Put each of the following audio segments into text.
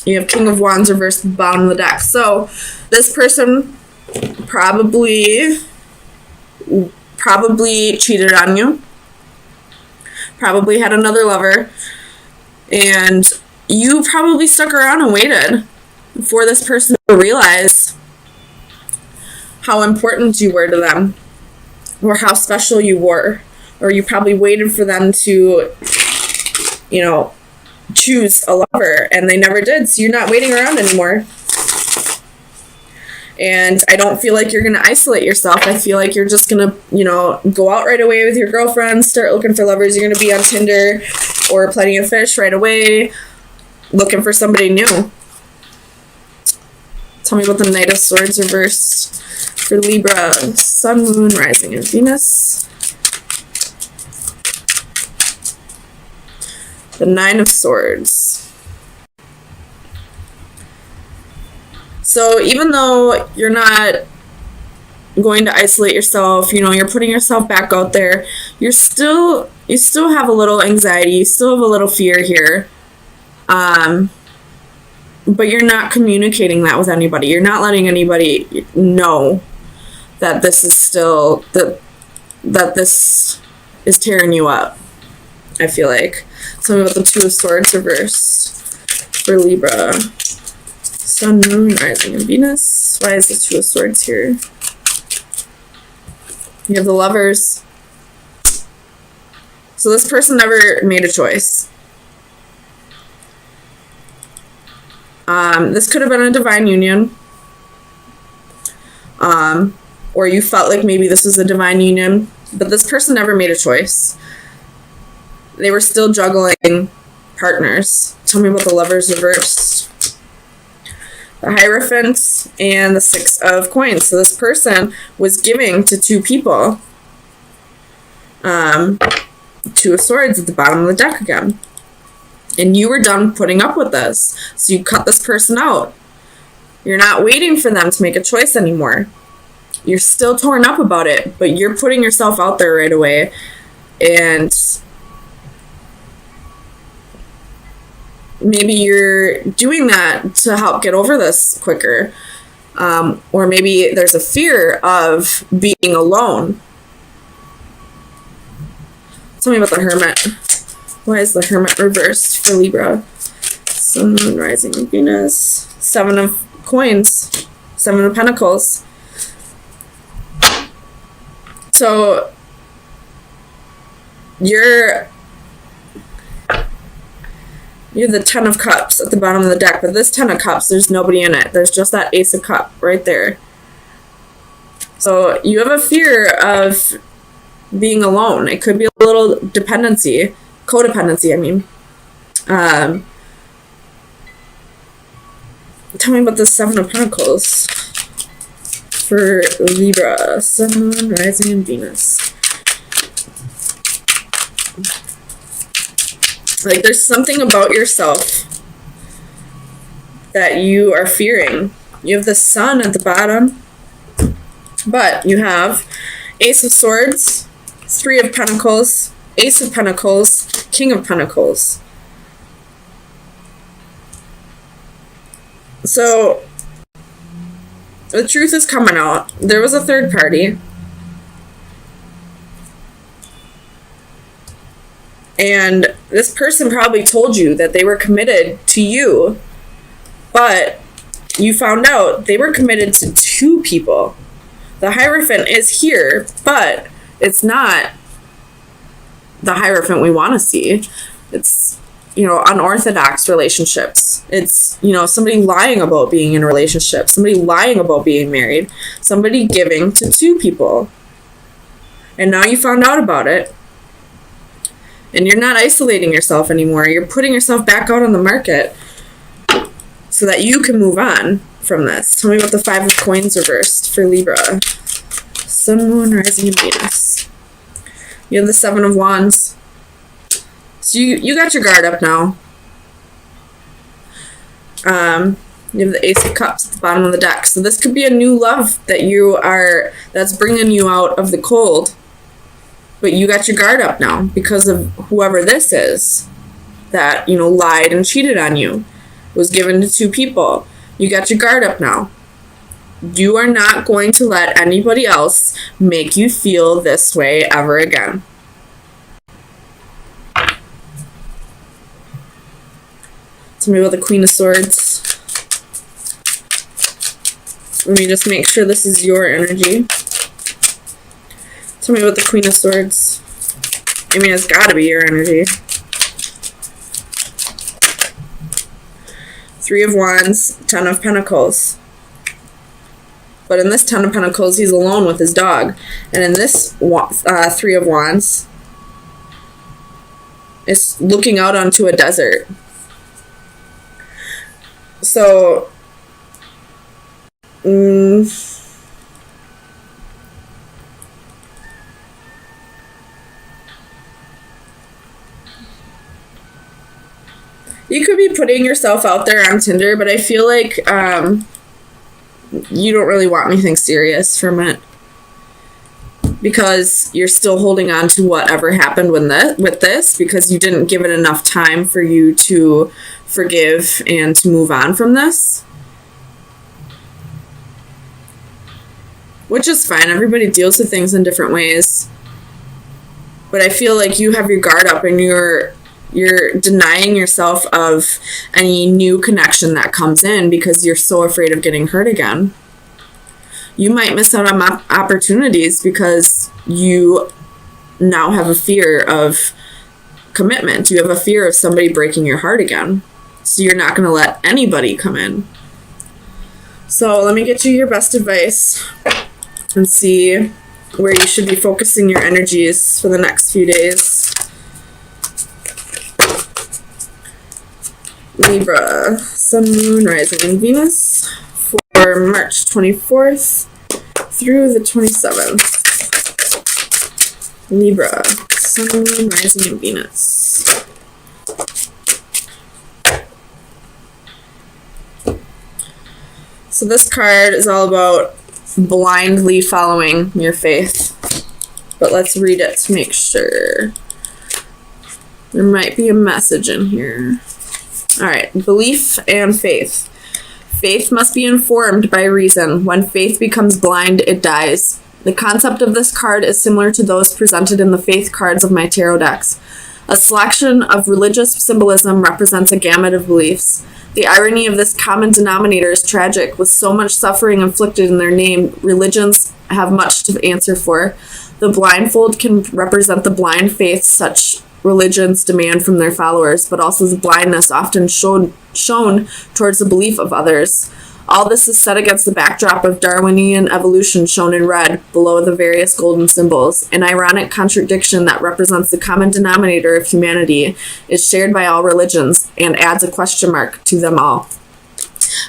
You have King of Wands reversed at the bottom of the deck. So this person probably cheated on you. Probably had another lover. And you probably stuck around and waited for this person to realize how important you were to them, or how special you were. Or you probably waited for them to, choose a lover, and they never did. So you're not waiting around anymore. And I don't feel like you're going to isolate yourself. I feel like you're just going to, go out right away with your girlfriends, start looking for lovers. You're going to be on Tinder or Plenty of Fish right away, looking for somebody new. Tell me about the Knight of Swords reversed for Libra, Sun, Moon, Rising, and Venus. The Nine of Swords. So even though you're not going to isolate yourself, you're putting yourself back out there, you still have a little anxiety, you still have a little fear here. But you're not communicating that with anybody. You're not letting anybody know that this is still, that this is tearing you up, I feel like. Tell me about the Two of Swords reversed for Libra. Sun, Moon, Rising, and Venus. Why is the Two of Swords here? You have the Lovers. So this person never made a choice. This could have been a divine union. Or you felt like maybe this was a divine union, but this person never made a choice. They were still juggling partners. Tell me about the Lovers reversed. The Hierophant and the Six of Coins. So this person was giving to two people. Two of Swords at the bottom of the deck again. And you were done putting up with this. So you cut this person out. You're not waiting for them to make a choice anymore. You're still torn up about it, but you're putting yourself out there right away. And maybe you're doing that to help get over this quicker. Or maybe there's a fear of being alone. Tell me about the Hermit. Why is the Hermit reversed for Libra? Sun, Moon, Rising, and Venus. Seven of Coins. Seven of Pentacles. So you have the Ten of Cups at the bottom of the deck, but this Ten of Cups, there's nobody in it. There's just that Ace of Cup right there. So you have a fear of being alone. It could be a little codependency, I mean. Tell me about the Seven of Pentacles for Libra, Sun, Moon, Rising, and Venus. Like, there's something about yourself that you are fearing. You have the Sun at the bottom, but you have Ace of Swords, Three of Pentacles, Ace of Pentacles, King of Pentacles. So the truth is coming out. There was a third party. And this person probably told you that they were committed to you, but you found out they were committed to two people. The Hierophant is here, but it's not the Hierophant we want to see. It's, unorthodox relationships. It's, somebody lying about being in a relationship, somebody lying about being married, somebody giving to two people. And now you found out about it. And you're not isolating yourself anymore. You're putting yourself back out on the market so that you can move on from this. Tell me about the Five of Coins reversed for Libra. Sun, Moon, Rising, and Venus. You have the Seven of Wands. So you got your guard up now. You have the Ace of Cups at the bottom of the deck. So this could be a new love that's bringing you out of the cold. But you got your guard up now because of whoever this is that, lied and cheated on you. was given to two people. You got your guard up now. You are not going to let anybody else make you feel this way ever again. Tell me about the Queen of Swords. Let me just make sure this is your energy. Tell me about the Queen of Swords. I mean, it's got to be your energy. Three of Wands, Ten of Pentacles. But in this Ten of Pentacles, he's alone with his dog. And in this Three of Wands, it's looking out onto a desert. So, you could be putting yourself out there on Tinder, but I feel like you don't really want anything serious from it, because you're still holding on to whatever happened with this, because you didn't give it enough time for you to forgive and to move on from this. Which is fine. Everybody deals with things in different ways. But I feel like you have your guard up and you're denying yourself of any new connection that comes in because you're so afraid of getting hurt again. You might miss out on opportunities because you now have a fear of commitment. You have a fear of somebody breaking your heart again. So you're not going to let anybody come in. So let me get you your best advice and see where you should be focusing your energies for the next few days. Libra, Sun, Moon, Rising, and Venus for March 24th through the 27th. Libra, Sun, Moon, Rising, and Venus. So this card is all about blindly following your faith. But let's read it to make sure. There might be a message in here. Alright, belief and faith. Faith must be informed by reason. When faith becomes blind, it dies. The concept of this card is similar to those presented in the faith cards of my tarot decks. A selection of religious symbolism represents a gamut of beliefs. The irony of this common denominator is tragic. With so much suffering inflicted in their name, religions have much to answer for. The blindfold can represent the blind faith such religions demand from their followers, but also the blindness often shown towards the belief of others. All this is set against the backdrop of Darwinian evolution shown in red below the various golden symbols. An ironic contradiction that represents the common denominator of humanity is shared by all religions and adds a question mark to them all.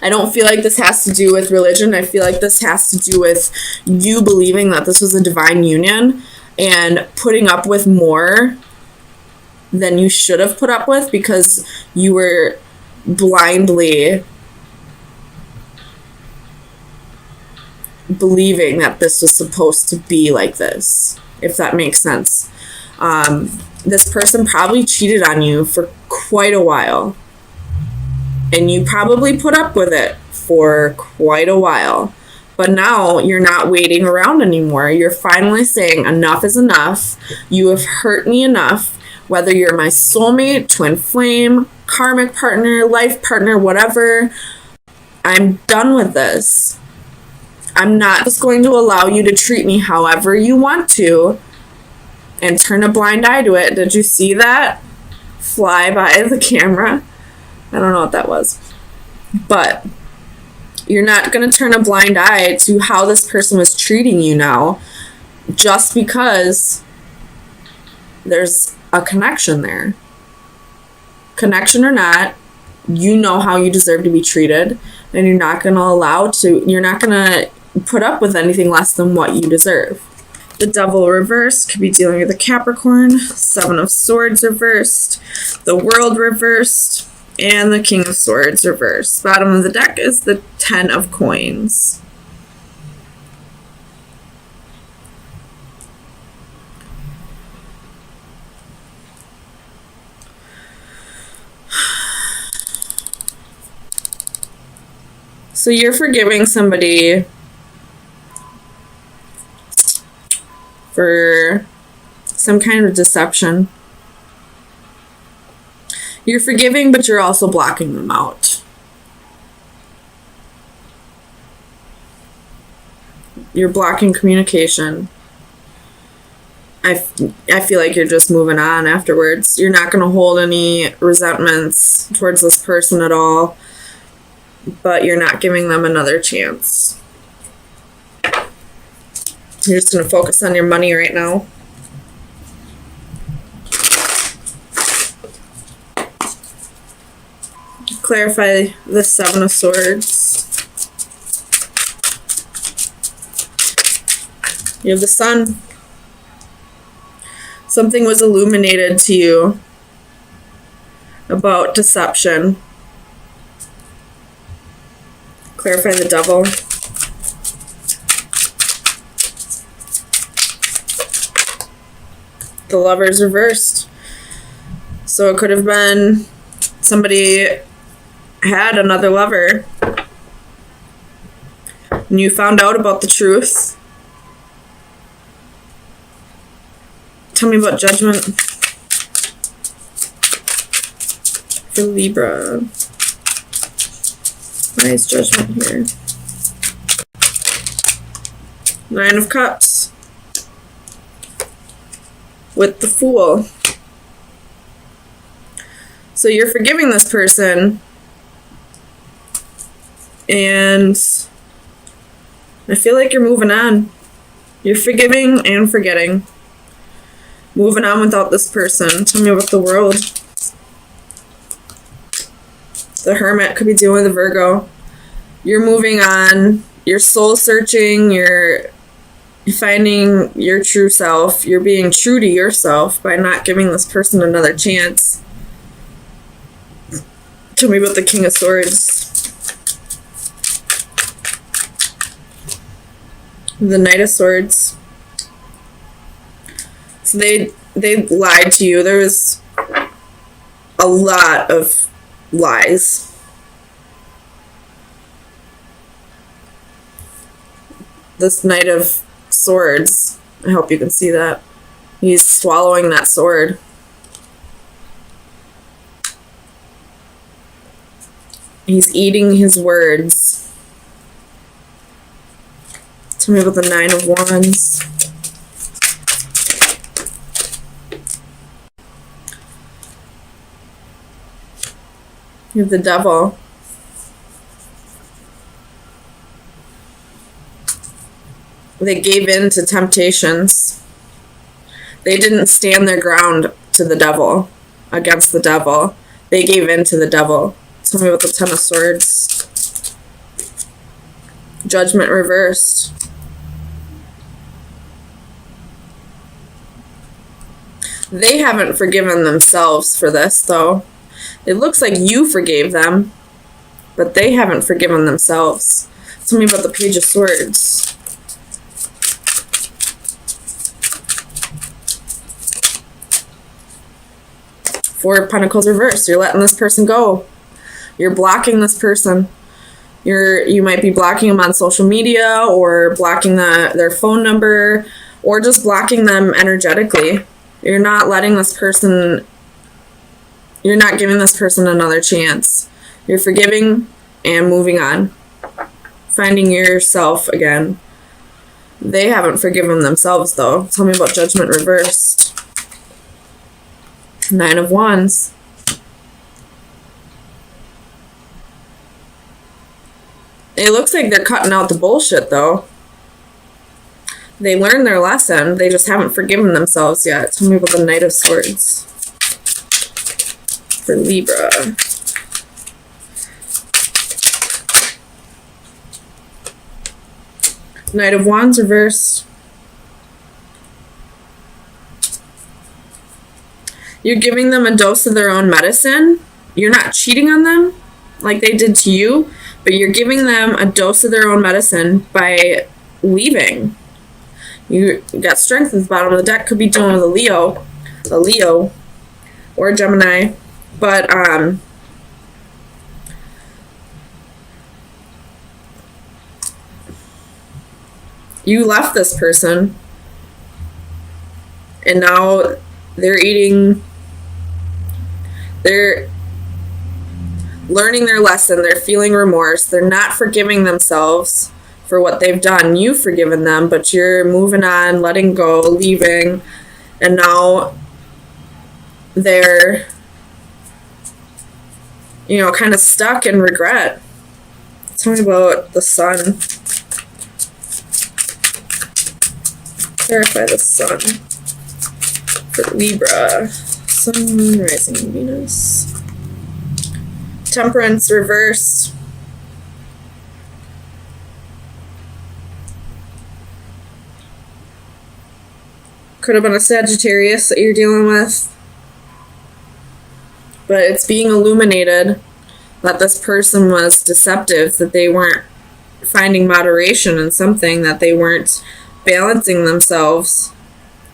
I don't feel like this has to do with religion. I feel like this has to do with you believing that this was a divine union and putting up with more than you should have put up with because you were blindly believing that this was supposed to be like this, if that makes sense. This person probably cheated on you for quite a while, and you probably put up with it for quite a while, but now you're not waiting around anymore. You're finally saying enough is enough. You have hurt me enough. Whether you're my soulmate, twin flame, karmic partner, life partner, whatever, I'm done with this. I'm not just going to allow you to treat me however you want to and turn a blind eye to it. Did you see that fly by the camera? I don't know what that was. But you're not going to turn a blind eye to how this person was treating you now just because there's a connection there. Connection or not, you know how you deserve to be treated, and you're not going to put up with anything less than what you deserve. The Devil reversed could be dealing with a Capricorn, Seven of Swords reversed, the World reversed, and the King of Swords reversed. Bottom of the deck is the Ten of Coins. So you're forgiving somebody for some kind of deception. You're forgiving, but you're also blocking them out. You're blocking communication. I feel like you're just moving on afterwards. You're not going to hold any resentments towards this person at all, but you're not giving them another chance. You're just going to focus on your money right now. Clarify the Seven of Swords. You have the Sun. Something was illuminated to you about deception. Clarify the Devil. The Lover's reversed. So it could have been somebody had another lover and you found out about the truth. Tell me about Judgment for Libra. Why is Judgment here? Nine of Cups with the Fool. So you're forgiving this person, and I feel like you're moving on. You're forgiving and forgetting. Moving on without this person. Tell me about the World. The Hermit could be dealing with a Virgo. You're moving on. You're soul searching. You're finding your true self. You're being true to yourself by not giving this person another chance. Tell me about the King of Swords. The Knight of Swords. So they lied to you. There was a lot of lies. This Knight of Swords, I hope you can see that. He's swallowing that sword. He's eating his words. Tell me about the Nine of Wands. You have the Devil. They gave in to temptations. They didn't stand their ground to the devil, against the devil. They gave in to the devil. Tell me about the Ten of Swords. Judgment reversed. They haven't forgiven themselves for this, though. It looks like you forgave them, but they haven't forgiven themselves. Tell me about the Page of Swords. Four of Pentacles reversed. You're letting this person go. You're blocking this person. You might be blocking them on social media, or blocking their phone number, or just blocking them energetically. You're not letting this person, you're not giving this person another chance. You're forgiving and moving on. Finding yourself again. They haven't forgiven themselves, though. Tell me about Judgment reversed. Nine of Wands. It looks like they're cutting out the bullshit, though. They learned their lesson. They just haven't forgiven themselves yet. Tell me about the Knight of Swords for Libra. Knight of Wands reversed. You're giving them a dose of their own medicine. You're not cheating on them like they did to you, but you're giving them a dose of their own medicine by leaving. You got Strength at the bottom of the deck. Could be dealing with a Leo, or a Gemini. But You left this person, and now they're learning their lesson. They're feeling remorse. They're not forgiving themselves for what they've done. You've forgiven them, but you're moving on, letting go, leaving, and now they're, kind of stuck in regret. Tell me about the sun. Clarify the sun for Libra. Sun, moon, rising, Venus. Temperance reversed. Could have been a Sagittarius that you're dealing with. But it's being illuminated that this person was deceptive, that they weren't finding moderation in something, that they weren't balancing themselves,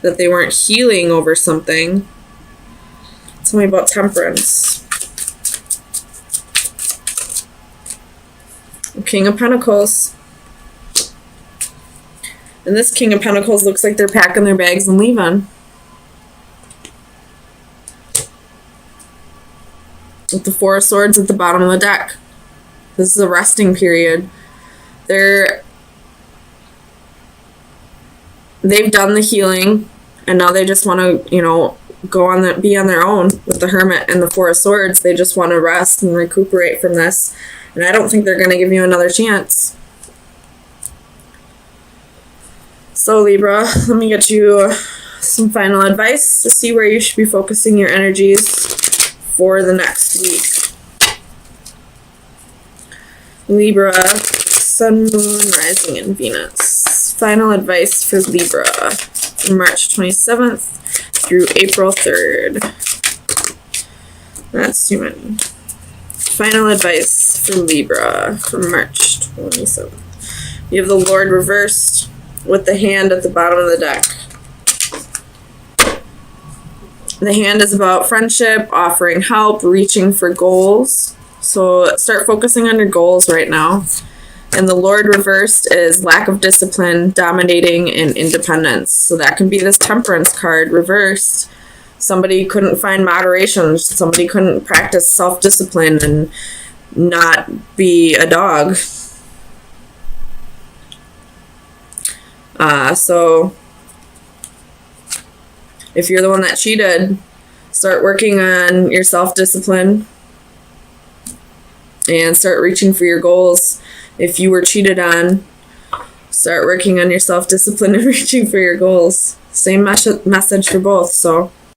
that they weren't healing over something. Tell me about temperance. King of Pentacles. And this King of Pentacles looks like they're packing their bags and leaving. With the Four of Swords at the bottom of the deck. This is a resting period. They've done the healing, and now they just want to, be on their own with the Hermit and the Four of Swords. They just want to rest and recuperate from this. And I don't think they're going to give you another chance. So Libra, let me get you some final advice to see where you should be focusing your energies for the next week. Libra, Sun, Moon, Rising, and Venus. Final advice for Libra from March 27th through April 3rd. That's too many. Final advice for Libra from March 27th. You have the Lord reversed with the hand at the bottom of the deck. The hand is about friendship, offering help, reaching for goals. So start focusing on your goals right now. And the Lord reversed is lack of discipline, dominating, and independence. So that can be this Temperance card reversed. Somebody couldn't find moderation. Somebody couldn't practice self-discipline and not be a dog. So if you're the one that cheated, start working on your self-discipline and start reaching for your goals. If you were cheated on, start working on your self-discipline and reaching for your goals. Same message for both. So